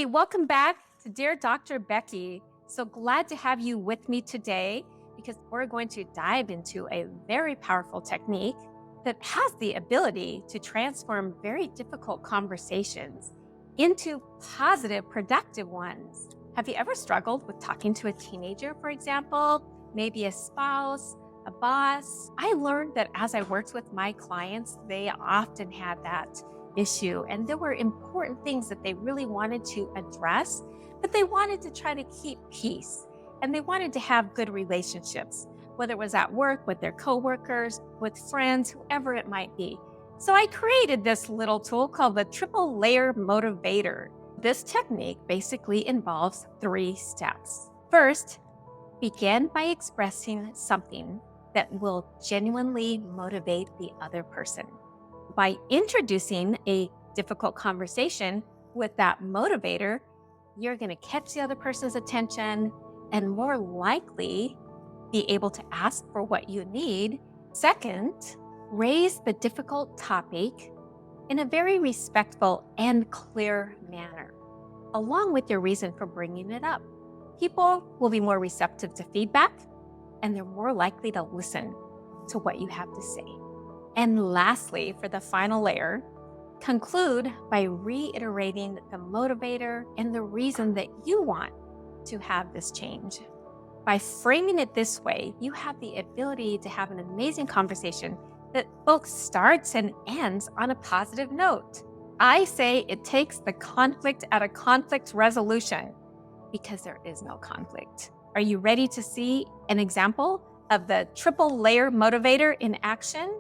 Hi, welcome back to Dear Dr. Becky. So glad to have you with me today because we're going to dive into a very powerful technique that has the ability to transform very difficult conversations into positive, productive ones. Have you ever struggled with talking to a teenager, for example, maybe a spouse, a boss? I learned that as I worked with my clients, they often had that issue. And there were important things that they really wanted to address, but they wanted to try to keep peace and they wanted to have good relationships, whether it was at work, with their coworkers, with friends, whoever it might be. So I created this little tool called the Triple Layer Motivator. This technique basically involves 3 steps. First, begin by expressing something that will genuinely motivate the other person. By introducing a difficult conversation with that motivator, you're going to catch the other person's attention and more likely be able to ask for what you need. Second, raise the difficult topic in a very respectful and clear manner, along with your reason for bringing it up. People will be more receptive to feedback and they're more likely to listen to what you have to say. And lastly, for the final layer, conclude by reiterating the motivator and the reason that you want to have this change. By framing it this way, you have the ability to have an amazing conversation that both starts and ends on a positive note. I say it takes the conflict out of conflict resolution because there is no conflict. Are you ready to see an example of the Triple Layer Motivator in action?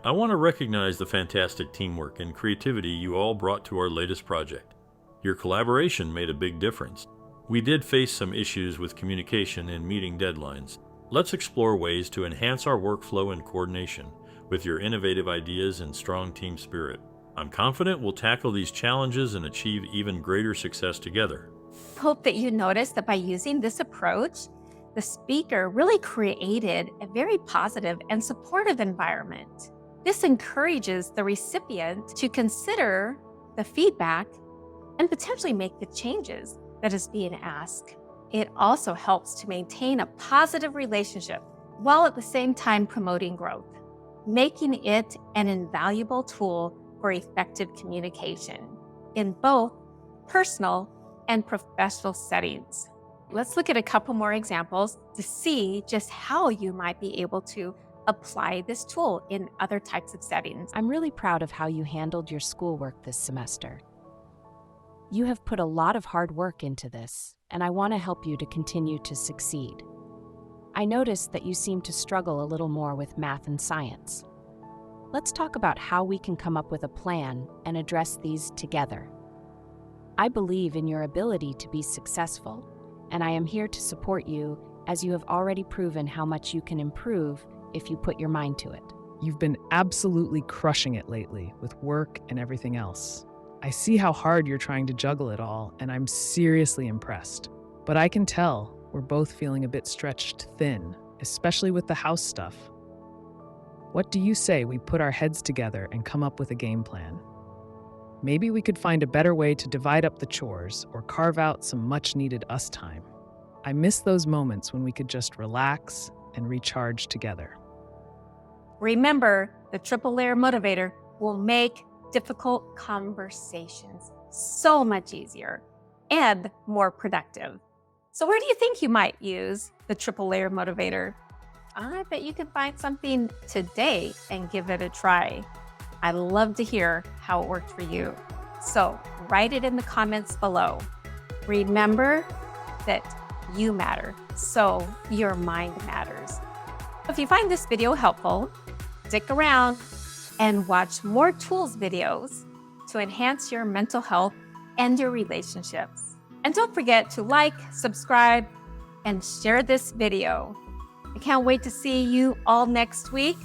I want to recognize the fantastic teamwork and creativity you all brought to our latest project. Your collaboration made a big difference. We did face some issues with communication and meeting deadlines. Let's explore ways to enhance our workflow and coordination with your innovative ideas and strong team spirit. I'm confident we'll tackle these challenges and achieve even greater success together. Hope that you noticed that by using this approach, the speaker really created a very positive and supportive environment. This encourages the recipient to consider the feedback and potentially make the changes that is being asked. It also helps to maintain a positive relationship while at the same time promoting growth, making it an invaluable tool for effective communication in both personal and professional settings. Let's look at a couple more examples to see just how you might be able to apply this tool in other types of settings. I'm really proud of how you handled your schoolwork this semester. You have put a lot of hard work into this, and I want to help you to continue to succeed. I noticed that you seem to struggle a little more with math and science. Let's talk about how we can come up with a plan and address these together. I believe in your ability to be successful, and I am here to support you as you have already proven how much you can improve if you put your mind to it. You've been absolutely crushing it lately with work and everything else. I see how hard you're trying to juggle it all, and I'm seriously impressed. But I can tell we're both feeling a bit stretched thin, especially with the house stuff. What do you say we put our heads together and come up with a game plan? Maybe we could find a better way to divide up the chores or carve out some much-needed us time. I miss those moments when we could just relax and recharge together. Remember, the Triple Layer Motivator will make difficult conversations so much easier and more productive. So where do you think you might use the Triple Layer Motivator? I bet you can find something today and give it a try. I'd love to hear how it worked for you. So write it in the comments below. Remember that you matter, so your mind matters. If you find this video helpful, stick around and watch more tools videos to enhance your mental health and your relationships. And don't forget to like, subscribe, and share this video. I can't wait to see you all next week.